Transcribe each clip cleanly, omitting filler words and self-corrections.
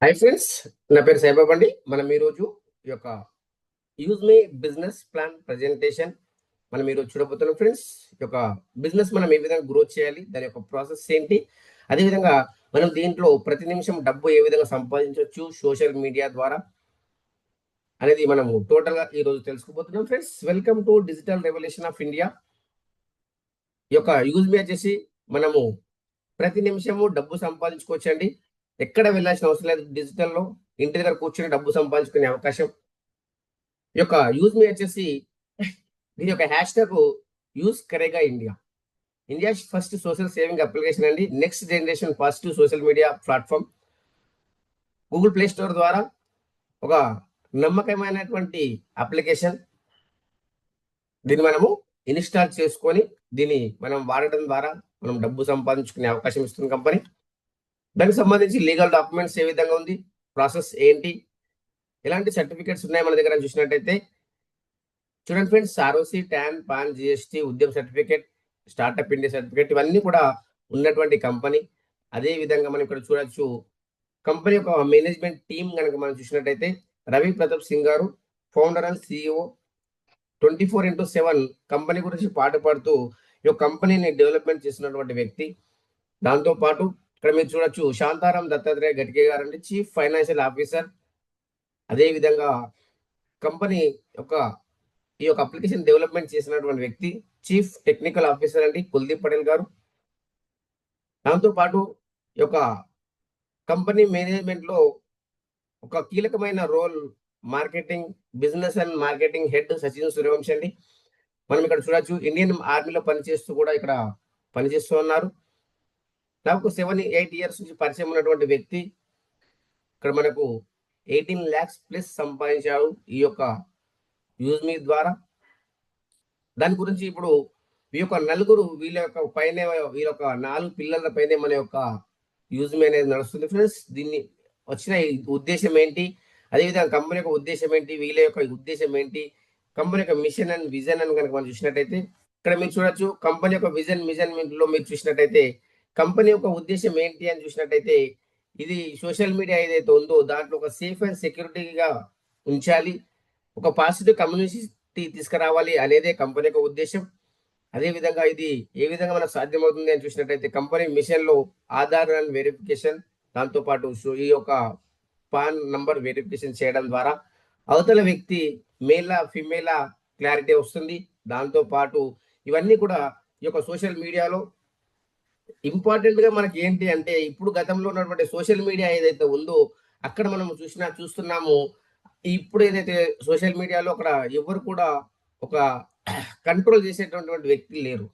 Hi friends, నా పేరు సాయిబాబా అండి. మనం ఈరోజు ఈ యొక్క యూజ్ మీ బిజినెస్ ప్లాన్ ప్రజెంటేషన్ మనం ఈరోజు చూడబోతున్నాం ఫ్రెండ్స్. ఈ యొక్క బిజినెస్ మనం ఏ విధంగా గ్రోత్ చేయాలి, దాని యొక్క ప్రాసెస్ ఏంటి, అదేవిధంగా మనం దీంట్లో ప్రతి నిమిషం డబ్బు ఏ విధంగా సంపాదించవచ్చు సోషల్ మీడియా ద్వారా అనేది మనము టోటల్గా ఈరోజు తెలుసుకోబోతున్నాం friends. Welcome to digital revolution of India. ఈ యొక్క యూజ్ మీ వచ్చేసి మనము ప్రతి నిమిషము డబ్బు సంపాదించుకోవచ్చండి. ఎక్కడ వెళ్ళాల్సిన అవసరం లేదు. డిజిటల్లో ఇంటి దగ్గర కూర్చొని డబ్బు సంపాదించుకునే అవకాశం. ఈ యొక్క యూజ్ మీ వచ్చేసి దీని యొక్క హ్యాష్ ట్యాగ్ యూజ్ కరేగా India. India first social saving application అండి. Next generation positive social media platform. Google Play Store ద్వారా ఒక నమ్మకమైనటువంటి అప్లికేషన్. దీన్ని మనము ఇన్స్టాల్ చేసుకొని దీన్ని మనం వాడటం ద్వారా మనం డబ్బు సంపాదించుకునే అవకాశం ఇస్తుంది కంపెనీ. దానికి సంబంధించి లీగల్ డాక్యుమెంట్స్ ఏ విధంగా ఉంది, ప్రాసెస్ ఏంటి, ఎలాంటి సర్టిఫికేట్స్ ఉన్నాయి మన దగ్గర చూసినట్టయితే చూడండి friends. ROC, tan, pan, GST, ఉద్యమ సర్టిఫికేట్, స్టార్టప్ ఇండియా సర్టిఫికేట్ ఇవన్నీ కూడా ఉన్నటువంటి కంపెనీ. అదే విధంగా మనం ఇక్కడ చూడొచ్చు కంపెనీ యొక్క మేనేజ్మెంట్ టీం కనుక మనం చూసినట్టయితే రవి ప్రతాప్ సింగ్ గారు ఫౌండర్ అండ్ సిఇఓ. 24/7 కంపెనీ గురించి పాటుపడుతూ ఈ కంపెనీని డెవలప్మెంట్ చేసినటువంటి వ్యక్తి. దాంతో పాటు ఇక్కడ మీరు చూడొచ్చు శాంతారాం దత్తాత్రేయ గట్కే గారు అండి, చీఫ్ ఫైనాన్షియల్ ఆఫీసర్. అదే విధంగా కంపెనీ యొక్క ఈ యొక్క అప్లికేషన్ డెవలప్మెంట్ చేసినటువంటి వ్యక్తి చీఫ్ టెక్నికల్ ఆఫీసర్ అండి కుల్దీప్ పటేల్ గారు. దాంతో పాటు ఈ యొక్క కంపెనీ మేనేజ్మెంట్ లో ఒక కీలకమైన role marketing, business and marketing head Sachin Suryavanshi అండి. మనం ఇక్కడ చూడొచ్చు ఇండియన్ ఆర్మీలో పనిచేస్తూ కూడా ఇక్కడ పనిచేస్తూ ఉన్నారు. నాకు 7-8 ఇయర్స్ నుంచి పరిచయం ఉన్నటువంటి వ్యక్తి. ఇక్కడ మనకు 18 lakhs ప్లస్ సంపాదించాడు ఈ యొక్క యూజ్ మీ ద్వారా. దాని గురించి ఇప్పుడు ఈ యొక్క నలుగురు వీళ్ళ యొక్క పైన వీళ్ళ యొక్క 4 పిల్లల పైన మన యొక్క యూజ్ మీ అనేది నడుస్తుంది ఫ్రెండ్స్. దీన్ని వచ్చిన ఉద్దేశం ఏంటి, అదేవిధంగా కంపెనీ యొక్క ఉద్దేశం ఏంటి, వీళ్ళ యొక్క ఉద్దేశం ఏంటి, కంపెనీ యొక్క మిషన్ అండ్ విజన్ అని కనుక మనం చూసినట్టయితే ఇక్కడ మీరు చూడొచ్చు కంపెనీ యొక్క మిషన్ లో మీరు చూసినట్టయితే కంపెనీ యొక్క ఉద్దేశం ఏంటి అని చూసినట్టయితే ఇది సోషల్ మీడియా ఏదైతే ఉందో దాంట్లో ఒక సేఫ్ అండ్ సెక్యూరిటీగా ఉంచాలి, ఒక పాజిటివ్ కమ్యూనిటీ తీసుకురావాలి అనేదే కంపెనీ యొక్క ఉద్దేశం. అదేవిధంగా ఇది ఏ విధంగా మనకు సాధ్యమవుతుంది అని చూసినట్టయితే కంపెనీ మిషన్ లో ఆధార్ అండ్ వెరిఫికేషన్, దాంతోపాటు ఈ యొక్క పాన్ నంబర్ వెరిఫికేషన్ చేయడం ద్వారా అవతల వ్యక్తి మేలా ఫిమేలా క్లారిటీ వస్తుంది. దాంతో పాటు ఇవన్నీ కూడా ఈ యొక్క సోషల్ మీడియాలో ఇంపార్టెంట్ గా మనకి ఏంటి అంటే ఇప్పుడు గతంలో ఉన్నటువంటి సోషల్ మీడియా ఏదైతే ఉందో అక్కడ మనం చూస్తున్నాము. ఇప్పుడు ఏదైతే సోషల్ మీడియాలో అక్కడ ఎవరు కూడా ఒక కంట్రోల్ చేసేటటువంటి వ్యక్తి లేరు,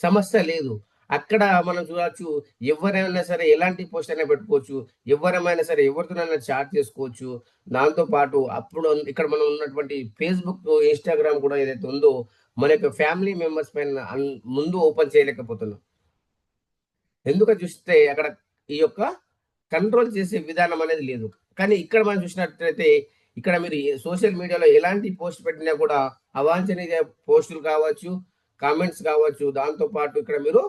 సమస్య లేదు. అక్కడ మనం చూడొచ్చు ఎవరైనా సరే ఎలాంటి పోస్ట్ అయినా పెట్టుకోవచ్చు, ఎవరైనా సరే ఎవరితోనైనా చాట్ చేసుకోవచ్చు. దాంతో పాటు అప్పుడు ఇక్కడ మనం ఉన్నటువంటి ఫేస్బుక్, ఇన్స్టాగ్రామ్ కూడా ఏదైతే ఉందో మన యొక్క ఫ్యామిలీ మెంబర్స్ పైన ముందు ఓపెన్ చేయలేకపోతున్నాం. ఎందుకని చూస్తే అక్కడ ఈ యొక్క కంట్రోల్ చేసే విధానం అనేది లేదు. కానీ ఇక్కడ మనం చూసినట్లయితే ఇక్కడ మీరు సోషల్ మీడియాలో ఎలాంటి పోస్ట్ పెట్టినా కూడా అవాంఛనీయ పోస్టులు కావచ్చు, కామెంట్స్ కావచ్చు, దాంతో పాటు ఇక్కడ మీరు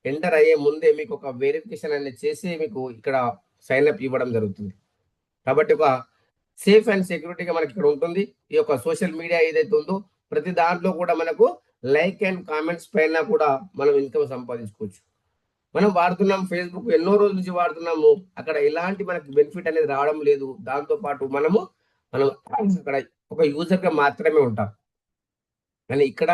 ఎంటర్ అయ్యే ముందే మీకు ఒక వెరిఫికేషన్ అనేది చేసి మీకు ఇక్కడ సైన్ అప్ ఇవ్వడం జరుగుతుంది. కాబట్టి ఒక సేఫ్ అండ్ సెక్యూరిటీగా మనకి ఇక్కడ ఉంటుంది. ఈ యొక్క సోషల్ మీడియా ఏదైతే ఉందో ప్రతి దాంట్లో కూడా మనకు లైక్ అండ్ కామెంట్స్ పైన కూడా మనం ఇన్కమ్ సంపాదించుకోవచ్చు. మనం వాడుతున్నాం ఫేస్బుక్, ఎన్నో రోజుల నుంచి వాడుతున్నాము, అక్కడ ఎలాంటి మనకి బెనిఫిట్ అనేది రావడం లేదు. దాంతో పాటు మనం అక్కడ ఒక యూజర్ గా మాత్రమే ఉంటాం. కానీ ఇక్కడ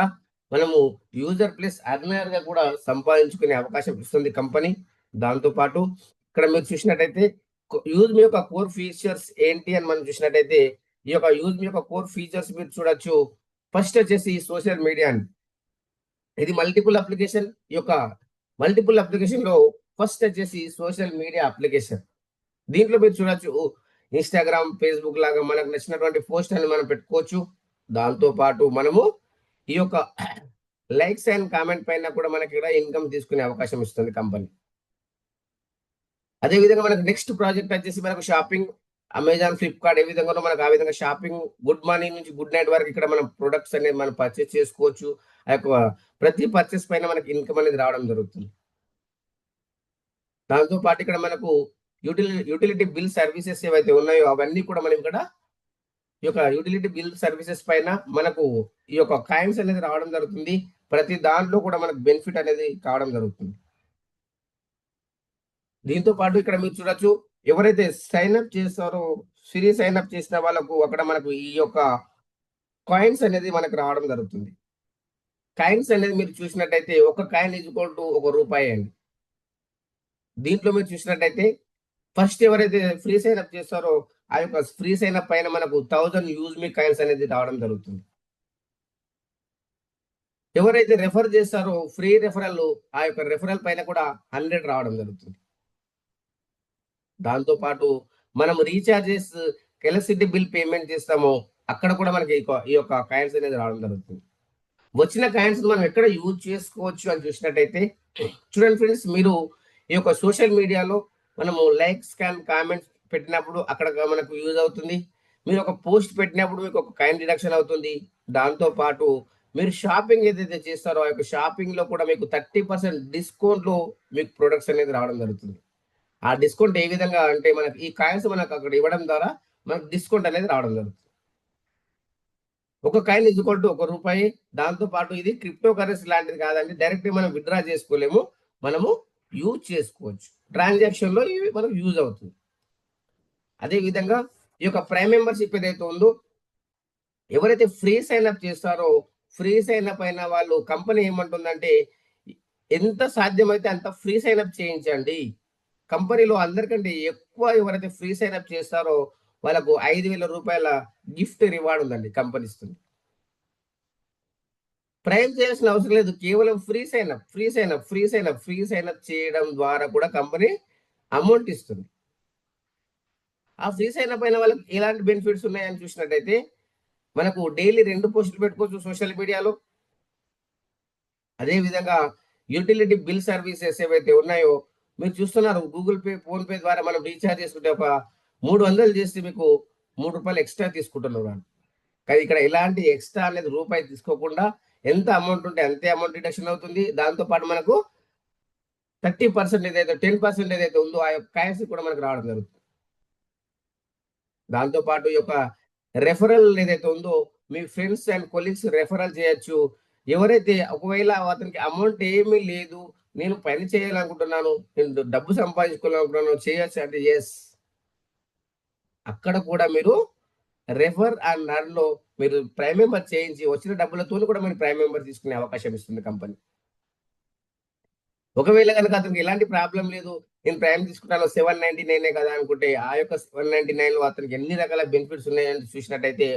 మనము యూజర్ ప్లస్ అర్నర్ గా కూడా సంపాదించుకునే అవకాశం ఇస్తుంది కంపెనీ. దాంతో పాటు ఇక్కడ మీరు చూసినట్టయితే యూజ్ మీ యొక్క కోర్ ఫీచర్స్ ఏంటి అని మనం చూసినట్టయితే ఈ యొక్క యూజ్ మీ యొక్క కోర్ ఫీచర్స్ మీరు చూడొచ్చు. ఫస్ట్ వచ్చేసి సోషల్ మీడియా. ఇది మల్టిపుల్ అప్లికేషన్. ఈ యొక్క మల్టిపుల్ అప్లికేషన్ లో ఫస్ట్ వచ్చేసి సోషల్ మీడియా అప్లికేషన్. దీంట్లో మీరు చూడొచ్చు ఇన్స్టాగ్రామ్, ఫేస్బుక్ లాగా మనకు నచ్చినటువంటి పోస్ట్ అని మనం పెట్టుకోవచ్చు. దాంతో పాటు మనము ఈ యొక్క లైక్స్ అండ్ కామెంట్ పైన కూడా మనకి ఇక్కడ ఇన్కమ్ తీసుకునే అవకాశం ఇస్తుంది కంపెనీ. అదే విధంగా మనకు నెక్స్ట్ ప్రాజెక్ట్ వచ్చేసి మనకు షాపింగ్, అమెజాన్, ఫ్లిప్కార్ట్ ఏ విధంగా మనకు ఆ విధంగా షాపింగ్ గుడ్ మార్నింగ్ నుంచి గుడ్ నైట్ వరకు ఇక్కడ మనం ప్రొడక్ట్స్ అనేది మనం పర్చేస్ చేసుకోవచ్చు. ఆ యొక్క ప్రతి పర్చేస్ పైన మనకి ఇన్కమ్ అనేది రావడం జరుగుతుంది. దాంతో పాటు ఇక్కడ మనకు యూటిలిటీ బిల్ సర్వీసెస్ ఏవైతే ఉన్నాయో అవన్నీ కూడా మనం ఇక్కడ ఈ యొక్క యూటిలిటీ బిల్ సర్వీసెస్ పైన మనకు ఈ యొక్క కాయిన్స్ అనేది రావడం జరుగుతుంది. ప్రతి దాంట్లో కూడా మనకు బెనిఫిట్ అనేది కావడం జరుగుతుంది. దీంతో పాటు ఇక్కడ మీరు చూడొచ్చు, ఎవరైతే సైన్ అప్ చేస్తారో ఫ్రీ సైన్ అప్ చేసిన వాళ్ళకు అక్కడ మనకు ఈ యొక్క కాయిన్స్ అనేది మనకు రావడం జరుగుతుంది. కాయిన్స్ అనేది మీరు చూసినట్టయితే ఒక కాయిన్ ఈక్వల్ టు రూపాయి అండి. దీంట్లో మీరు చూసినట్టయితే ఫస్ట్ ఎవరైతే ఫ్రీ సైన్ అప్ చేస్తారో ఆ యొక్క ఫ్రీ సైన్ అప్ పైన మనకు 1000 యూజ్ మీ కాయిన్స్ అనేది రావడం జరుగుతుంది. ఎవరైతే రెఫర్ చేస్తారో ఫ్రీ రెఫరల్ ఆ యొక్క రెఫరల్ పైన కూడా 100 రావడం జరుగుతుంది. దాంతో పాటు మనం రీఛార్జెస్ ఎలక్ట్రిసిటీ బిల్ పేమెంట్ చేస్తామో అక్కడ కూడా మనకి ఈ యొక్క కాయిన్స్ అనేది రావడం జరుగుతుంది. వచ్చిన కాయిన్స్ మనం ఎక్కడ యూజ్ చేసుకోవచ్చు అని చూసినట్టయితే చూడండి ఫ్రెండ్స్, మీరు ఈ యొక్క సోషల్ మీడియాలో మనము లైక్స్ కామెంట్స్ పెట్టినప్పుడు అక్కడ మనకు యూజ్ అవుతుంది. మీరు ఒక పోస్ట్ పెట్టినప్పుడు మీకు ఒక కాయిన్ డిడక్షన్ అవుతుంది. దాంతో పాటు మీరు షాపింగ్ ఏదైతే చేస్తారో ఆ యొక్క షాపింగ్ లో కూడా మీకు 30% డిస్కౌంట్ లో మీకు ప్రొడక్ట్స్ అనేది రావడం జరుగుతుంది. ఆ డిస్కౌంట్ ఏ విధంగా అంటే మనకి ఈ కాయిన్స్ మనకు అక్కడ ఇవ్వడం ద్వారా మనకు డిస్కౌంట్ అనేది రావడం జరుగుతుంది. ఒక కాయిన్ ఈక్వల్ టు రూపాయి. దాంతో పాటు ఇది క్రిప్టో కరెన్సీ లాంటిది కాదండి. డైరెక్ట్ మనం విత్డ్రా చేసుకోలేము, మనము యూజ్ చేసుకోవచ్చు. ట్రాన్సాక్షన్ లో ఇవి మనకు యూజ్ అవుతుంది. అదే విధంగా ఈ యొక్క ప్రైమ్ మెంబర్షిప్ ఏదైతే ఉందో ఎవరైతే ఫ్రీ సైన్ అప్ చేస్తారో ఫ్రీ సైన్ అప్ అయిన వాళ్ళు కంపెనీ ఏమంటుందంటే ఎంత సాధ్యమైతే అంత ఫ్రీ సైన్ అప్ చేయించండి. కంపెనీలో అందరికంటే ఎక్కువ ఎవరైతే ఫ్రీ సైన్ అప్ చేస్తారో వాళ్ళకు 5,000 రూపాయల గిఫ్ట్ రివార్డ్ ఉందండి కంపెనీ ఇస్తుంది. ప్రైమ్ చేయాల్సిన అవసరం లేదు, కేవలం ఫ్రీ సైన్ అప్ చేయడం ద్వారా కూడా కంపెనీ అమౌంట్ ఇస్తుంది. ఆ ఫ్రీ సైన్ అప్ అయిన వాళ్ళకి ఎలాంటి బెనిఫిట్స్ ఉన్నాయని చూసినట్టయితే మనకు డైలీ 2 పోస్టులు పెట్టుకోవచ్చు సోషల్ మీడియాలో. అదే విధంగా యూటిలిటీ బిల్ సర్వీసెస్ ఏవైతే ఉన్నాయో మీరు చూస్తున్నారు, గూగుల్ పే, ఫోన్ పే ద్వారా మనం రీఛార్జ్ చేసుకుంటే ఒక 300 చేసి మీకు ₹3 ఎక్స్ట్రా తీసుకుంటున్నారు. కానీ ఇక్కడ ఎలాంటి ఎక్స్ట్రా అనేది రూపాయి తీసుకోకుండా ఎంత అమౌంట్ ఉంటే అంతే అమౌంట్ డిడక్షన్ అవుతుంది. దాంతో పాటు మనకు 30% ఏదైతే 10% ఏదైతే ఉందో ఆ యొక్క కాయిన్స్ కూడా మనకు రావడం జరుగుతుంది. దాంతో పాటు ఈ యొక్క రెఫరల్ ఏదైతే ఉందో మీ ఫ్రెండ్స్ అండ్ కొలీగ్స్ రెఫరల్ చేయొచ్చు. ఎవరైతే ఒకవేళ అతనికి అమౌంట్ ఏమీ లేదు, నేను పని చేయాలనుకుంటున్నాను, నేను డబ్బు సంపాదించుకోవాలనుకుంటున్నాను, చేయొచ్చు అంటే ఎస్, అక్కడ కూడా మీరు రెఫర్ అండ్ అర్న్ లో మీరు ప్రైమ్ మెంబర్ చేయించి వచ్చిన డబ్బులతో కూడా మీరు ప్రైమ్ మెంబర్ తీసుకునే అవకాశం ఇస్తుంది కంపెనీ. ఒకవేళ కనుక అతనికి ఎలాంటి ప్రాబ్లం లేదు, నేను ప్రైమ్ తీసుకుంటాను 799 కదా అనుకుంటే ఆ యొక్క 799 లో అతనికి ఎన్ని రకాల బెనిఫిట్స్ ఉన్నాయని చూసినట్టయితే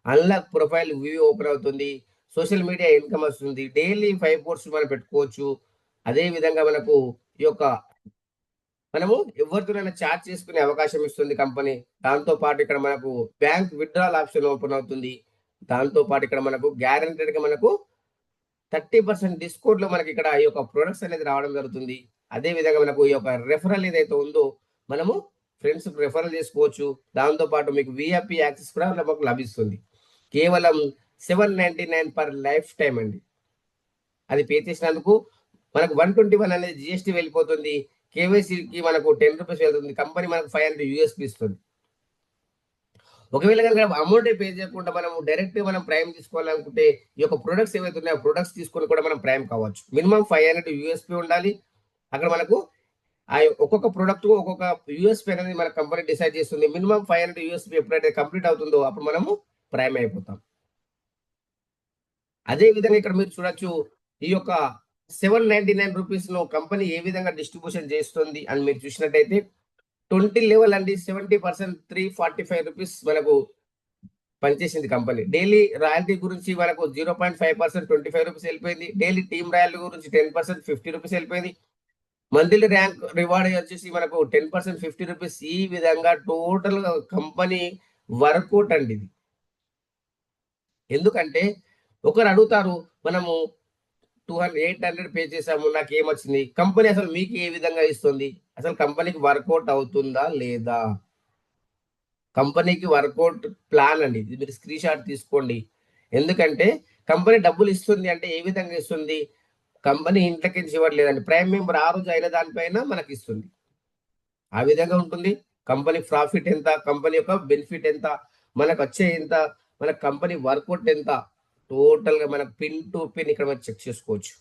అన్లాక్ ప్రొఫైల్ వ్యూ ఓపెన్ అవుతుంది, సోషల్ మీడియా ఇన్కమ్ వస్తుంది, డైలీ 5 పోస్ట్స్ మనం పెట్టుకోవచ్చు. అదే విధంగా మనకు ఈ యొక్క మనము ఎవరితోనైనా చాట్ చేసుకునే అవకాశం ఇస్తుంది కంపెనీ. దాంతో పాటు ఇక్కడ మనకు బ్యాంక్ విత్డ్రాల్ ఆప్షన్ ఓపెన్ అవుతుంది. దాంతో పాటు ఇక్కడ మనకు గ్యారెంటెడ్ గా మనకు 30% డిస్కౌంట్ లో మనకి ఇక్కడ ఈ యొక్క ప్రొడక్ట్స్ అనేది రావడం జరుగుతుంది. అదే విధంగా మనకు ఈ యొక్క రెఫరల్ ఏదైతే ఉందో మనము ఫ్రెండ్స్ రెఫరల్ చేసుకోవచ్చు. దాంతో పాటు మీకు విఐపి యాక్సెస్ కూడా మనకు లభిస్తుంది. కేవలం 799 పర్ లైఫ్ టైం అండి. అది పే చేసినందుకు మనకు 121 అనేది జిఎస్టీ వెళ్ళిపోతుంది. కేవైసీకి మనకు ₹10 వెళ్తుంది. కంపెనీ మనకు 500 యూఎస్పీ ఇస్తుంది. ఒకవేళ కనుక అమౌంట్ పే చేయకుండా మనం డైరెక్ట్ మనం ప్రైమ్ తీసుకోవాలనుకుంటే ఈ యొక్క ప్రొడక్ట్స్ ఏవైతే ఉన్నాయో ప్రొడక్ట్స్ తీసుకొని కూడా మనం ప్రైమ్ కావచ్చు. మినిమం 500 యూఎస్పీ ఉండాలి. అక్కడ మనకు ఒక్కొక్క ప్రొడక్ట్ ఒక్కొక్క యూఎస్పీ అనేది మన కంపెనీ డిసైడ్ చేస్తుంది. మినిమం 500 యూఎస్పీ ఎప్పుడైతే కంప్లీట్ అవుతుందో అప్పుడు మనము ప్రైమ్ అయిపోతాం. అదే విధంగా ఇక్కడ మీరు చూడొచ్చు, ఈ యొక్క 799 రూపీస్ లో కంపెనీ ఏ విధంగా డిస్ట్రిబ్యూషన్ చేస్తుంది అని మీరు చూసినట్టయితే 20 లెవెల్ అండి. 70% 345 రూపీస్ మనకు పనిచేసింది కంపెనీ. డైలీ రాయల్టీ గురించి మనకు 0.5% 25 రూపీస్ వెళ్ళిపోయింది. డైలీ టీమ్ రాయల్టీ గురించి 10% 50 రూపీస్ వెళ్ళిపోయింది. మంత్లీ ర్యాంక్ రివార్డ్ వచ్చేసి మనకు 10% 50 రూపీస్. ఈ విధంగా టోటల్ కంపెనీ వర్కౌట్ అండి ఇది. ఎందుకంటే ఒకరు అడుగుతారు, మనము 800 పే చేసాము, నాకు ఏమొచ్చింది, కంపెనీ అసలు మీకు ఏ విధంగా ఇస్తుంది, అసలు కంపెనీకి వర్కౌట్ అవుతుందా లేదా? కంపెనీకి వర్కౌట్ ప్లాన్ అండి ఇది, మీరు స్క్రీన్ షాట్ తీసుకోండి. ఎందుకంటే కంపెనీ డబ్బులు ఇస్తుంది అంటే ఏ విధంగా ఇస్తుంది, కంపెనీ ఇంట్లోకి ఇవ్వట్లేదండి. ప్రైమ్ మెంబర్ ఆ రోజు అయిన దానిపైన మనకి ఇస్తుంది. ఆ విధంగా ఉంటుంది. కంపెనీ ప్రాఫిట్ ఎంత, కంపెనీ యొక్క బెనిఫిట్ ఎంత, మనకు వచ్చే ఎంత, మన కంపెనీ వర్కౌట్ ఎంత, టోటల్ గా మనకు పిన్ టు పిన్ ఇక్కడ మనం చెక్ చేసుకోవచ్చు.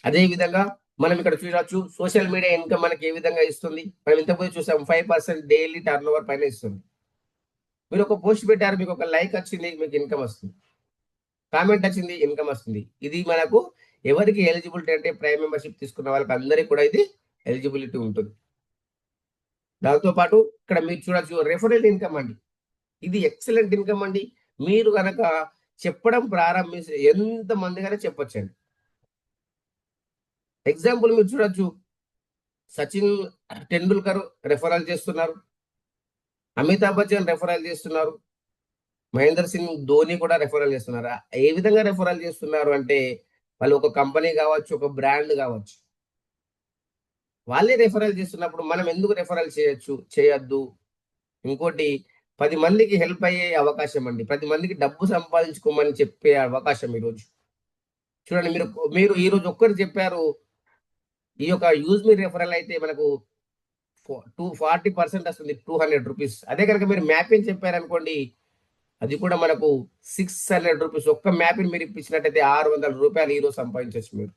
అదే విధంగా మనం ఇక్కడ చూడొచ్చు సోషల్ మీడియా ఇన్కమ్ మనకి ఏ విధంగా ఇస్తుంది. మనం ఇంతకుముందు చూసాం 5% డైలీ టర్న్ ఓవర్ పైన ఇస్తుంది. మీరు ఒక పోస్ట్ పెట్టారు, మీకు ఒక లైక్ వచ్చింది, మీకు ఇన్కమ్ వస్తుంది. కామెంట్ వచ్చింది, ఇన్కమ్ వస్తుంది. ఇది మనకు ఎవరికి ఎలిజిబిలిటీ అంటే ప్రైమ్ మెంబర్షిప్ తీసుకున్న వాళ్ళకి అందరికీ కూడా ఇది ఎలిజిబిలిటీ ఉంటుంది. దాంతో పాటు ఇక్కడ మీరు చూడొచ్చు రెఫరల్ ఇన్కమ్ అండి. ఇది ఎక్సలెంట్ ఇన్కమ్ అండి. మీరు గనక చెప్పడం ప్రారంభిస్తే ఎంత మందిగానే చెప్పొచ్చండి. ఎగ్జాంపుల్ మీరు చూడొచ్చు, సచిన్ టెండూల్కర్ రెఫరల్ చేస్తున్నారు, అమితాబ్ బచ్చన్ రెఫరల్ చేస్తున్నారు, మహేందర్ సింగ్ ధోని కూడా రెఫరల్ చేస్తున్నారు. ఏ విధంగా రెఫరల్ చేస్తున్నారు అంటే వాళ్ళు ఒక కంపెనీ కావచ్చు, ఒక బ్రాండ్ కావచ్చు, వాళ్ళే రెఫరల్ చేస్తున్నప్పుడు మనం ఎందుకు రెఫరల్ చేయొద్దు? ఇంకోటి 10 మందికి హెల్ప్ అయ్యే అవకాశం అండి. 10 మందికి డబ్బు సంపాదించుకోమని చెప్పే అవకాశం ఈరోజు. చూడండి, మీరు మీరు ఈరోజు ఒక్కరు చెప్పారు. ఈ యొక్క యూజ్ మీ రెఫరల్ అయితే మనకు 40% వస్తుంది, ₹200. అదే కనుక మీరు మ్యాపింగ్ చెప్పారనుకోండి, అది కూడా మనకు ₹600. ఒక్క మ్యాపింగ్ మీరు ఇప్పించినట్టయితే ₹600 ఈరోజు సంపాదించవచ్చు మీరు.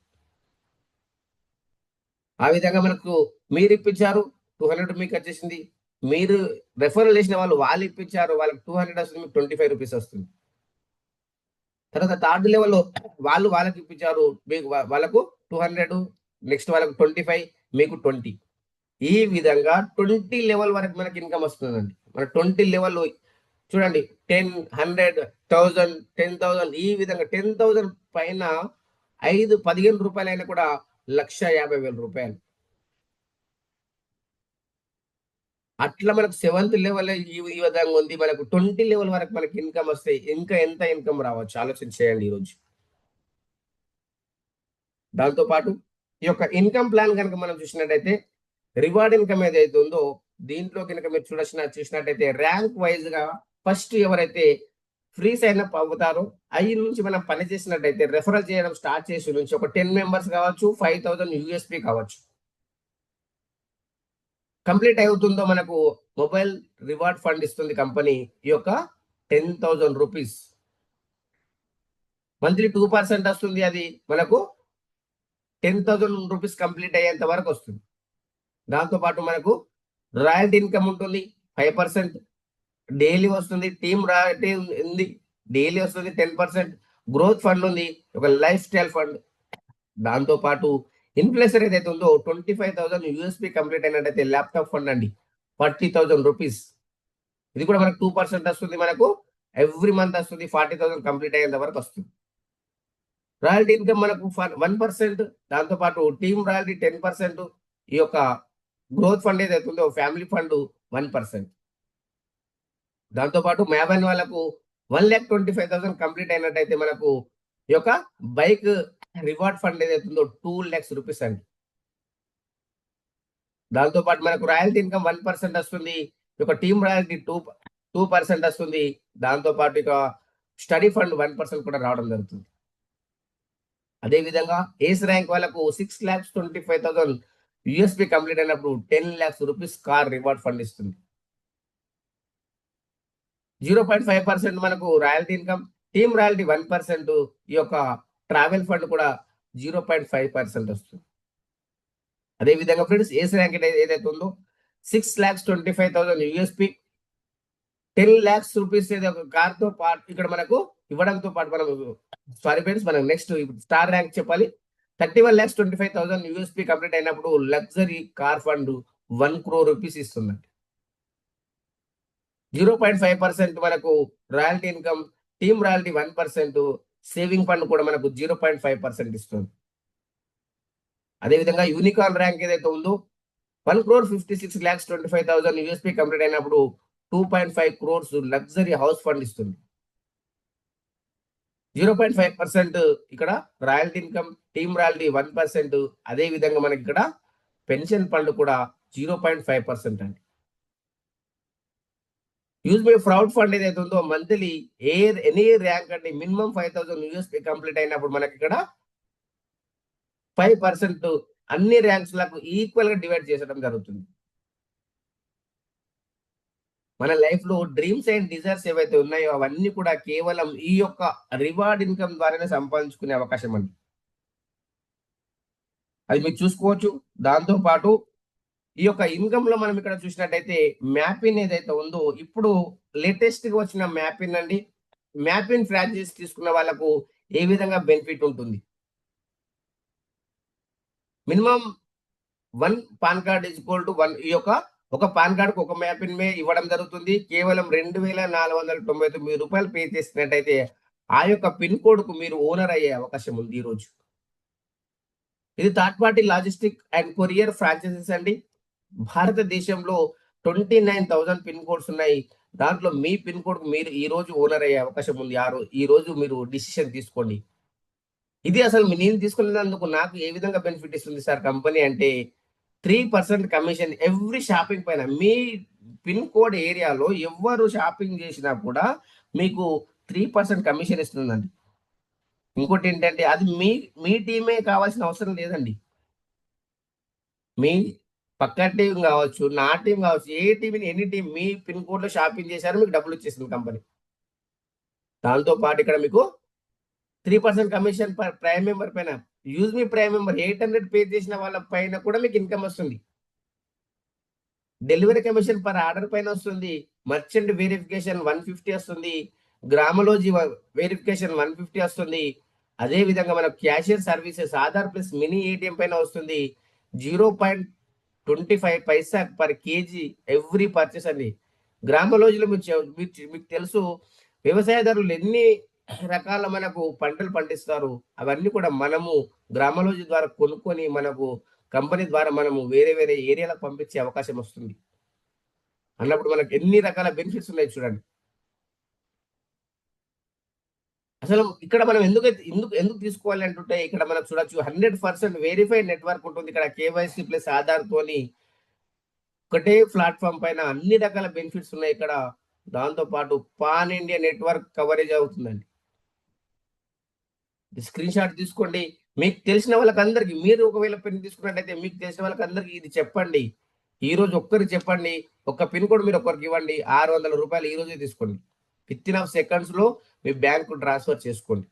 ఆ విధంగా మనకు మీరు ఇప్పించారు, 200 మీకు వచ్చేసింది. మీరు రెఫరల్ చేసిన వాళ్ళు ఇప్పించారు, వాళ్ళకి 200 వస్తుంది, మీకు ₹25 వస్తుంది. తర్వాత థర్డ్ లెవెల్‌లో వాళ్ళకి ఇప్పించారు, మీకు వాళ్ళకు 200, నెక్స్ట్ వాళ్ళకు 25, మీకు 20. ఈ విధంగా 20 లెవెల్ వరకు మనకి ఇన్కమ్ వస్తుందండి. మన 20 లెవెల్ చూడండి, 10, 100, 1000, 10,000 ఈ విధంగా 10,000 పైన 15 రూపాయలైనా కూడా ₹1,50,000. అట్లా మనకు 7th లెవెల్ ఈ విధంగా ఉంది. మనకు 20 లెవెల్ వరకు మనకి ఇన్కమ్ వస్తే ఇంకా ఎంత ఇన్కమ్ రావచ్చు ఆలోచన చేయండి ఈరోజు. దాంతో పాటు ఈ యొక్క ఇన్కమ్ ప్లాన్ కనుక మనం చూసినట్టయితే రివార్డ్ ఇన్కమ్ ఏదైతే ఉందో దీంట్లో కనుక మీరు చూసినట్టయితే ర్యాంక్ వైజ్ గా ఫస్ట్ ఎవరైతే ఫ్రీ సైన్ అప్ అవుతారో అవి నుంచి మనం పని చేసినట్టయితే రెఫరల్ చేయడం స్టార్ట్ చేసి నుంచి ఒక 10 మెంబర్స్ కావచ్చు, 5,000 యూఎస్పీ కావచ్చు, కంప్లీట్ అవుతుందో మనకు మొబైల్ రివార్డ్ ఫండ్ ఇస్తుంది కంపెనీ. ఈ యొక్క ₹10,000 మంత్లీ 2% వస్తుంది. అది మనకు ₹10,000 కంప్లీట్ అయ్యేంత వరకు వస్తుంది. దాంతో పాటు మనకు రాయల్టీ ఇన్కమ్ ఉంటుంది, 5% డైలీ వస్తుంది. టీమ్ రాయల్టీ ఉంది, డైలీ వస్తుంది 10%. గ్రోత్ ఫండ్ ఉంది, ఒక లైఫ్ స్టైల్ ఫండ్. దాంతో పాటు ఇన్ఫ్లేషన్ ఏదైతే ఉందో 25,000 యూఎస్పీ కంప్లీట్ అయినట్టయితే ల్యాప్టాప్ ఫండ్ అండి, ₹40,000. ఇది కూడా మనకు 2% వస్తుంది. మనకు ఎవ్రీ మంత్ వస్తుంది, 40,000 కంప్లీట్ అయ్యేంత వరకు వస్తుంది. రాయల్టీ ఇన్కమ్ మనకు 1%. దాంతో పాటు టీమ్ రాయల్టీ 10%. ఈ యొక్క గ్రోత్ ఫండ్ ఏదైతే ఉందో ఫ్యామిలీ ఫండ్ 1%. దాంతో పాటు మ్యాబన్ వాళ్ళకు 1,25,000 కంప్లీట్ అయినట్టయితే మనకు ఈ యొక్క బైక్ రివార్డ్ ఫండ్ ఏదైతే ఉందో ₹2,00,000 అండి. దాంతో పాటు మనకు రాయల్టీ ఇన్కమ్ 1% వస్తుంది. ఈ యొక్క టీమ్ రాయల్టీ 2% వస్తుంది. దాంతో పాటు ఇక స్టడీ ఫండ్ 1% కూడా రావడం జరుగుతుంది. అదే విధంగా ఏస్ ర్యాంక్ వాళ్ళకు 6,25,000 యూఎస్పీ కంప్లీట్ అయినప్పుడు ₹10,00,000 కార్ రివార్డ్ ఫండ్ ఇస్తుంది. 0.5% మనకు రాయల్టీ ఇన్కమ్, టీమ్ రాయల్టీ 1%. ఈ యొక్క ట్రావెల్ ఫండ్ కూడా 0.5% వస్తుంది. అదే విధంగా ఫ్రెండ్స్ ఏస్ ర్యాంక్ ఏదైతే ఉందో 6,25,000 యూఎస్పీ, ₹10,00,000 ఏదో ఒక కార్ తో పాటు ఇక్కడ మనకు ఇవ్వడంతో పాటు మనం సారీ ఫ్రెండ్స్, మనం నెక్స్ట్ స్టార్ ర్యాంక్ చెప్పాలి. 31,25,000 యూఎస్పీ కంప్లీట్ అయినప్పుడు లగ్జరీ కార్ ఫండ్ ₹1 crore ఇస్తుందండి. 0.5% మనకు royalty income, team royalty 1%, saving fund కూడా మనకు 0.5% ఇస్తుంది. అదేవిధంగా యూనికార్న్ ర్యాంక్ ఏదైతే ఉందో 1,56,25,000 యూఎస్పీ కంప్లీట్ అయినప్పుడు 2.5 crores లగ్జరీ హౌస్ ఫండ్ ఇస్తుంది. 0.5% ఇక్కడ రాయల్టీ ఇన్కమ్, టీమ్ రాయల్టీ 1%. అదే విధంగా మనకి ఇక్కడ పెన్షన్ ఫండ్ కూడా 0.5% అండి. యూజ్ బై ఫ్రౌడ్ ఫండ్ ఏదైతే ఉందో మంత్లీ ఎనీ ర్యాంక్ అంటే మినిమం 5,000 యూఎస్పీ కంప్లీట్ అయినప్పుడు మనకి ఇక్కడ 5% అన్ని ర్యాంక్స్ లకు ఈక్వల్ గా డివైడ్ చేసడం జరుగుతుంది. మన లైఫ్ లో డ్రీమ్స్ అండ్ డిజైర్స్ ఏవైతే ఉన్నాయో అవన్నీ కూడా కేవలం ఈ యొక్క రివార్డ్ ఇన్కమ్ ద్వారానే సంపాదించుకునే అవకాశం అండి. అది మీరు చూసుకోవచ్చు. దాంతో పాటు ఈ యొక్క ఇన్కమ్ లో మనం ఇక్కడ చూసినట్టయితే మ్యాపిన్ ఏదైతే ఉందో ఇప్పుడు లేటెస్ట్ గా వచ్చిన మ్యాపిన్ అండి. మ్యాపిన్ ఫ్రాంచైజ్ తీసుకున్న వాళ్ళకు ఏ విధంగా బెనిఫిట్ ఉంటుంది? Minimum 1 pan card is equal to 1 ఈ యొక్క ఒక పాన్ కార్డ్‌కి ఒక మ్యాపిన్ ఇవ్వడం జరుగుతుంది. కేవలం రూ. 2,499 పే చేసినట్టయితే ఆ యొక్క పిన్ కోడ్‌కు మీరు ఓనర్ అయ్యే అవకాశం ఉంది ఈరోజు. ఇది third party logistic and courier franchisees అండి. భారతదేశంలో 29,000 పిన్ కోడ్స్ ఉన్నాయి. దాంట్లో మీ పిన్ కోడ్‌కు మీరు ఈరోజు ఓనర్ అయ్యే అవకాశం ఉంది. ఈరోజు మీరు డిసిషన్ తీసుకోండి. ఇది అసలు నేను తీసుకున్నందుకు నాకు ఏ విధంగా బెనిఫిట్ ఇస్తుంది సార్ కంపెనీ అంటే 3% కమిషన్ ఎవ్రీ షాపింగ్ పైన. మీ పిన్ కోడ్ ఏరియాలో ఎవ్వరు షాపింగ్ చేసినా కూడా మీకు 3% కమిషన్ ఇస్తుందండి. ఇంకోటి ఏంటంటే అది మీ మీ టీమే కావాల్సిన అవసరం లేదండి. మీ పక్క టీమ్ కావచ్చు, నా టీమ్ కావచ్చు, ఏ టీమ్ ఎనీ టీమ్ మీ పిన్ కోడ్‌లో షాపింగ్ చేశారు మీకు డబ్బులు ఇచ్చేస్తుంది కంపెనీ. దాంతో పాటు ఇక్కడ మీకు 3% కమిషన్ పర్ ప్రైమ్ మెంబర్ పైన. యూజ్ మీ ప్రైమ్ మెంబర్ 800 పే చేసిన వాళ్ళ పైన కూడా మీకు ఇన్కమ్ వస్తుంది. డెలివరీ కమిషన్ పర్ ఆర్డర్ పైన వస్తుంది. మర్చెంట్ వెరిఫికేషన్ 150 వస్తుంది. గ్రామలోజీ వెరిఫికేషన్ 150 వస్తుంది. అదే విధంగా మనకు cashier services Aadhaar plus mini ATM పైన వస్తుంది. 0.25 పైసా పర్ కేజీ ఎవ్రీ పర్చేస్ అండి. గ్రామలోజీలో మీకు తెలుసు వ్యవసాయదారులు ఎన్ని రకాల మనకు పంటలు పండిస్తారు. అవన్నీ కూడా మనము గ్రామలోజీ ద్వారా కొనుక్కొని మనకు కంపెనీ ద్వారా మనము వేరే వేరే ఏరియాలకు పంపించే అవకాశం వస్తుంది. అన్నప్పుడు మనకు ఎన్ని రకాల బెనిఫిట్స్ ఉన్నాయి చూడండి. అసలు ఇక్కడ మనం ఎందుకు తీసుకోవాలి అంటుంటే ఇక్కడ మనం చూడొచ్చు 100% వెరిఫైడ్ నెట్వర్క్ ఉంటుంది. ఇక్కడ కేవైసీ ప్లస్ ఆధార్ తోని ఒకటే ప్లాట్‌ఫామ్ పైన అన్ని రకాల బెనిఫిట్స్ ఉన్నాయి ఇక్కడ. దాంతో పాటు పాన్ ఇండియా నెట్వర్క్ కవరేజ్ అవుతుందండి. స్క్రీన్ షాట్ తీసుకోండి. మీకు తెలిసిన వాళ్ళకందరికి మీరు ఒకవేళ పెన్ తీసుకున్నట్టయితే మీకు తెలిసిన వాళ్ళకందరికి ఇది చెప్పండి. ఈరోజు ఒక్కరికి చెప్పండి. ఒక పిన్ కోడ్ మీరు ఒకరికి ఇవ్వండి. రూ. 600 ఈ రోజే తీసుకోండి. వితిన్ ఆఫ్ సెకండ్స్‌లో మీ బ్యాంకు ట్రాన్స్‌ఫర్ చేసుకోండి.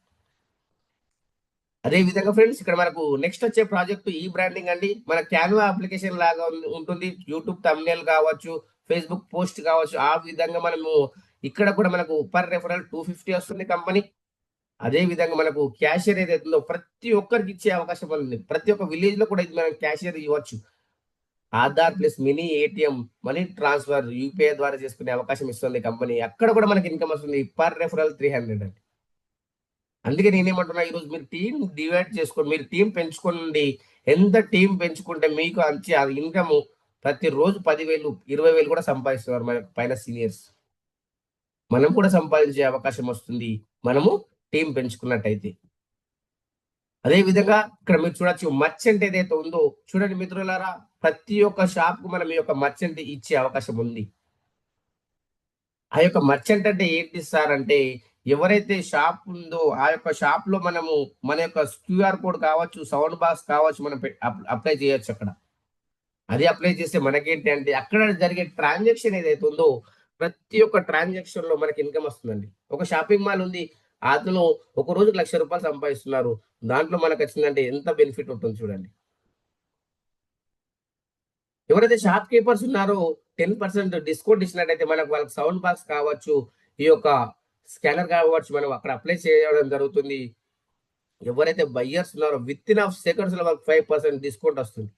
అదే విధంగా ఫ్రెండ్స్ ఇక్కడ మనకు నెక్స్ట్ వచ్చే ప్రాజెక్ట్ ఈ బ్రాండింగ్ అండి. మన క్యాన్వా అప్లికేషన్ లాగా ఉంటుంది. యూట్యూబ్ థంబ్‌నెయిల్ కావచ్చు, ఫేస్‌బుక్ పోస్ట్ కావచ్చు. ఆ విధంగా మనము ఇక్కడ కూడా మనకు పర్ రెఫరల్ 250 వస్తుంది కంపెనీ. అదే విధంగా మనకు క్యాషియర్ ఏదైతే ఉందో ప్రతి ఒక్కరికి ఇచ్చే అవకాశం ఉంది. ప్రతి ఒక్క విలేజ్ లో కూడా ఇది మనం క్యాషియర్ ఇవ్వచ్చు. Aadhaar plus mini ATM money transfer UPI ద్వారా చేసుకునే అవకాశం ఇస్తుంది కంపెనీ. అక్కడ కూడా మనకి ఇన్కమ్ వస్తుంది. పర్ రెఫరల్ 300 అండి. అందుకే నేనేమంటున్నా ఈరోజు మీరు టీం డివైడ్ చేసుకోండి. మీరు టీం పెంచుకోండి. ఎంత టీం పెంచుకుంటే మీకు అంతే ఇన్కమ్ ప్రతిరోజు 10,000, 20,000 కూడా సంపాదిస్తున్నారు మన పైన సీనియర్స్. మనం కూడా సంపాదించే అవకాశం వస్తుంది. మనము టీం పెంచుకున్నట్టయితే. అదే విధంగా ఇక్కడ మీరు చూడొచ్చు మర్చెంట్ ఏదైతే ఉందో చూడండి మిత్రులారా, ప్రతి ఒక్క షాప్ కు మనం ఈ యొక్క మర్చెంట్ ఇచ్చే అవకాశం ఉంది. ఆ యొక్క మర్చెంట్ అంటే ఏంటి సార్ అంటే ఎవరైతే షాప్ ఉందో ఆ యొక్క షాప్ లో మనము మన యొక్క క్యూఆర్ కోడ్ కావచ్చు, సౌండ్ బాక్స్ కావచ్చు, మనం అప్లై చేయొచ్చు అక్కడ. అది అప్లై చేస్తే మనకేంటి అంటే అక్కడ జరిగే ట్రాన్సాక్షన్ ఏదైతే ఉందో ప్రతి ఒక్క ట్రాన్సాక్షన్ లో మనకి ఇన్కమ్ వస్తుందండి. ఒక షాపింగ్ మాల్ ఉంది. అతను ఒక రోజుకి ₹1,00,000 సంపాదిస్తున్నారు. దాంట్లో మనకు వచ్చిందంటే ఎంత బెనిఫిట్ ఉంటుంది చూడండి. ఎవరైతే షాప్ కీపర్స్ ఉన్నారో 10% డిస్కౌంట్ ఇచ్చినట్టయితే మనకు వాళ్ళకి సౌండ్ బాక్స్ కావచ్చు, ఈ యొక్క స్కానర్ కావచ్చు, మనం అక్కడ అప్లై చేయడం జరుగుతుంది. ఎవరైతే బయ్యర్స్ ఉన్నారో విత్ ఇన్ ఆఫ్ సెకండ్స్ లో వాళ్ళకి 5% డిస్కౌంట్ వస్తుంది.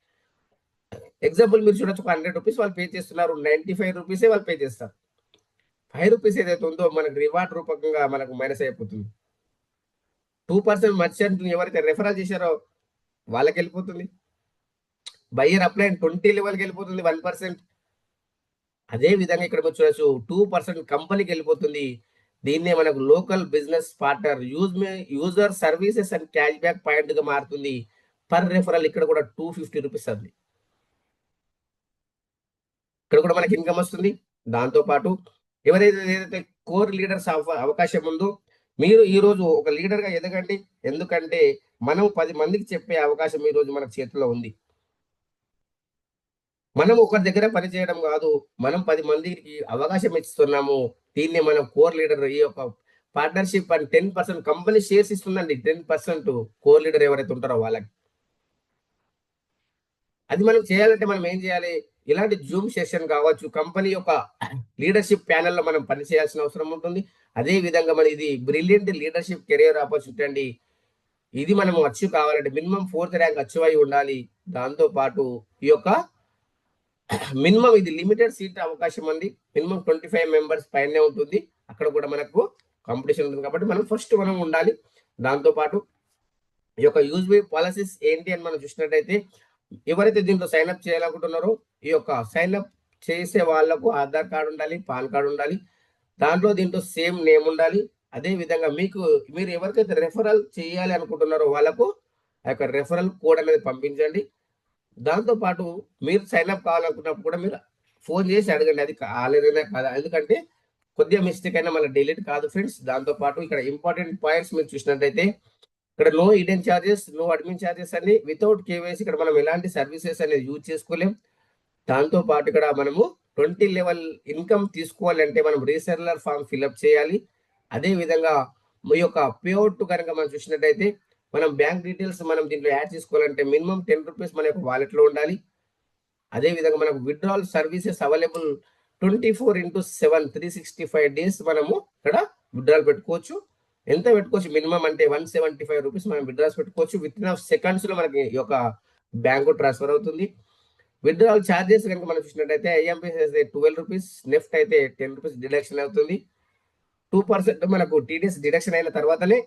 ఎగ్జాంపుల్ మీరు చూడొచ్చు, ఒక ₹100 వాళ్ళు పే చేస్తున్నారు. ₹95 వాళ్ళు పే చేస్తారు. ₹5 ఏదైతే ఉందో మనకు రివార్డ్ రూపకంగా మనకు మైనస్ అయిపోతుంది. 2% మర్చెంట్ ఎవరైతే రెఫరల్ చేశారో వాళ్ళకి వెళ్ళిపోతుంది. బయ్యర్ అప్లై 20 లెవెల్కి వెళ్ళిపోతుంది 1%. అదే విధంగా ఇక్కడ మీరు చూడొచ్చు 2% కంపెనీకి వెళ్ళిపోతుంది. దీన్నే మనకు local business partner user services and cash back point గా మారుతుంది. పర్ రెఫరల్ ఇక్కడ కూడా ₹250 అండి. ఇక్కడ కూడా మనకి ఇన్కమ్ వస్తుంది. దాంతో పాటు ఏదైతే కోర్ లీడర్స్ అవకాశం ఉందో మీరు ఈ రోజు ఒక లీడర్ గా ఎదగండి. ఎందుకంటే మనం 10 మందికి చెప్పే అవకాశం ఈ రోజు మన చేతిలో ఉంది. మనం ఒకరి దగ్గర పని చేయడం కాదు, మనం 10 మందికి అవకాశం ఇస్తున్నాము. దీన్ని మనం కోర్ లీడర్ ఈ యొక్క పార్ట్నర్‌షిప్ అని 10% కంపెనీ షేర్స్ ఇస్తుందండి. 10% కోర్ లీడర్ ఎవరైతే ఉంటారో వాళ్ళకి. అది మనం చేయాలంటే మనం ఏం చేయాలి? ఇలాంటి జూమ్ సెషన్ కావచ్చు, కంపెనీ యొక్క లీడర్‌షిప్ ప్యానెల్‌లో మనం పని చేయాల్సిన అవసరం ఉంటుంది. అదే విధంగా మన ఇది బ్రిలియంట్ లీడర్‌షిప్ కెరియర్ ఆపర్చునిటీ అండి. ఇది మనం అచీవ్ కావాలంటే మినిమమ్ 4థ్ ర్యాంక్ అచీవ్ అయ్యి ఉండాలి. దాంతో పాటు ఈ యొక్క మినిమమ్ ఇది లిమిటెడ్ సీట్ అవకాశం అండి. మినిమమ్ 25 మెంబర్స్ పైనే ఉంటుంది. అక్కడ కూడా మనకు కాంపిటీషన్ ఉంటుంది కాబట్టి మనం ఫస్ట్ మనం ఉండాలి. దాంతో పాటు ఈ యొక్క యూజ్‌బీ పాలిసీస్ ఏంటి అని మనం చూసినట్టయితే, ఎవరైతే దీంట్లో సైన్ అప్ చేయాలనుకుంటున్నారో, ఈ యొక్క సైన్ అప్ చేసే వాళ్ళకు ఆధార్ కార్డ్ ఉండాలి, పాన్ కార్డ్ ఉండాలి. దీంట్లో సేమ్ నేమ్ ఉండాలి. అదే విధంగా మీరు ఎవరికైతే రెఫరల్ చేయాలి అనుకుంటున్నారో వాళ్ళకు ఆ యొక్క రెఫరల్ కోడ్ అనేది పంపించండి. దాంతో పాటు మీరు సైన్ అప్ కావాలనుకున్నప్పుడు కూడా మీరు ఫోన్ చేసి అడగండి. అది కాలేదనే కాదా? ఎందుకంటే కొద్దిగా మిస్టేక్ అయినా మళ్ళీ డిలీట్ కాదు ఫ్రెండ్స్. దాంతో పాటు ఇక్కడ ఇంపార్టెంట్ పాయింట్స్ మీరు చూసినట్టయితే ఇక్కడ no hidden charges, no admin charges అని వితౌట్ కేవైసీ ఇక్కడ మనం ఎలాంటి సర్వీసెస్ అనేది యూజ్ చేసుకోలేం. దాంతో పాటు ఇక్కడ మనము 20 లెవెల్ ఇన్కమ్ తీసుకోవాలంటే మనం రీసెల్లర్ ఫామ్ ఫిల్అప్ చేయాలి. అదే విధంగా మీ యొక్క పేఅవుట్ కనుక మనం చూసినట్టయితే మనం బ్యాంక్ డీటెయిల్స్ మనం దీంట్లో యాడ్ చేసుకోవాలంటే మినిమమ్ ₹10 మన యొక్క వాలెట్‌లో ఉండాలి. అదే విధంగా మనకు విత్‌డ్రాయల్ సర్వీసెస్ అవైలబుల్ 24/7 365 డేస్ మనము ఇక్కడ విత్‌డ్రాయల్ పెట్టుకోవచ్చు. ఎంత పెట్టుకోవచ్చు మినిమమ్ అంటే ₹175 మనం విత్‌డ్రాస్ పెట్టుకోవచ్చు. వితిన్ ఆఫ్ సెకండ్స్‌లో మనకి ఈ యొక్క బ్యాంకు ట్రాన్స్‌ఫర్ అవుతుంది. విత్‌డ్రాయల్ చార్జెస్ గనుక మనం చూసినట్టయితే ఐఎంపీఎస్ అయితే ₹12, నెఫ్ట్ అయితే ₹10 డిడక్షన్ అవుతుంది. 2% మనకు టీడీఎస్ డిడక్షన్ అయిన తర్వాతనే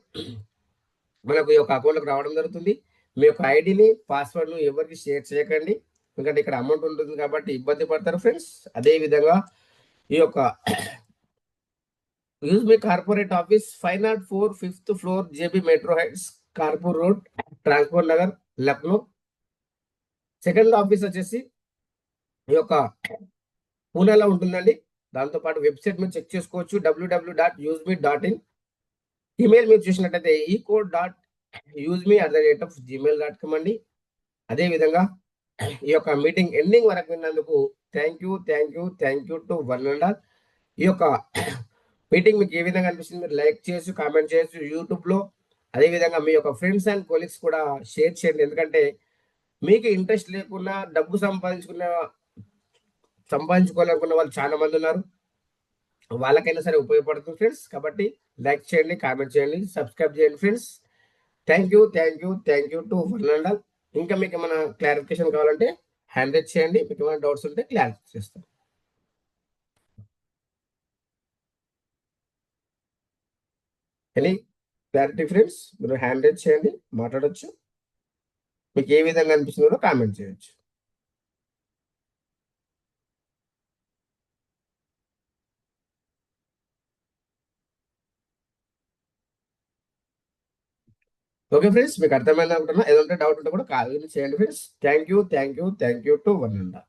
మనకు ఈ యొక్క అకౌంట్‌లోకి రావడం జరుగుతుంది. మీ యొక్క ఐడీని, పాస్వర్డ్‌ను ఎవరికీ షేర్ చేయకండి. ఎందుకంటే ఇక్కడ అమౌంట్ ఉంటుంది కాబట్టి ఇబ్బంది పడతారు ఫ్రెండ్స్. అదే విధంగా ఈ యొక్క యూజ్‌బీ corporate office 504 fifth floor JB Metro Heights, Kanpur road, transport Nagar, Lucknow. Second office వచ్చేసి ఈ యొక్క పూణేలో ఉంటుందండి. దాంతో పాటు వెబ్‌సైట్ మీరు చెక్ చేసుకోవచ్చు www.useme.in. ఈమెయిల్ మీరు చూసినట్టయితే eco.useme@gmail.com అండి. అదే విధంగా ఈ యొక్క మీటింగ్ ఎండింగ్ వరకు విన్నందుకు thank you to one and all. ఈ యొక్క మీటింగ్ మీకు ఏ విధంగా అనిపిస్తుంది మీరు లైక్ చేయొచ్చు, కామెంట్ చేయొచ్చు యూట్యూబ్‌లో. అదే విధంగా మీ యొక్క ఫ్రెండ్స్ అండ్ కొలీగ్స్ కూడా షేర్ చేయండి. ఎందుకంటే మీకు ఇంట్రెస్ట్ లేకున్నా డబ్బు సంపాదించుకోవాలనుకున్న వాళ్ళు చాలా మంది ఉన్నారు. వాళ్ళకైనా సరే ఉపయోగపడుతుంది ఫ్రెండ్స్. కాబట్టి లైక్ చేయండి, కామెంట్ చేయండి, సబ్స్క్రైబ్ చేయండి friends. Thank you to one and all. ఇంకా మీకు ఏమైనా క్లారిఫికేషన్ కావాలంటే హ్యాండ్ రైజ్ చేయండి. మీకు ఏమైనా డౌట్స్ ఉంటే క్లారిఫై చేస్తాను. Any clarity friends? మీరు హ్యాండ్ రైజ్ చేయండి, మాట్లాడొచ్చు. మీకు ఏ విధంగా అనిపిస్తుందో కామెంట్ చేయొచ్చు. ఓకే ఫ్రెండ్స్, మీకు అర్థమైంది అనుకుంటున్నా. ఏదంటే డౌట్ ఉంటే కూడా కాల్ చేయండి friends. Thank you to one and all.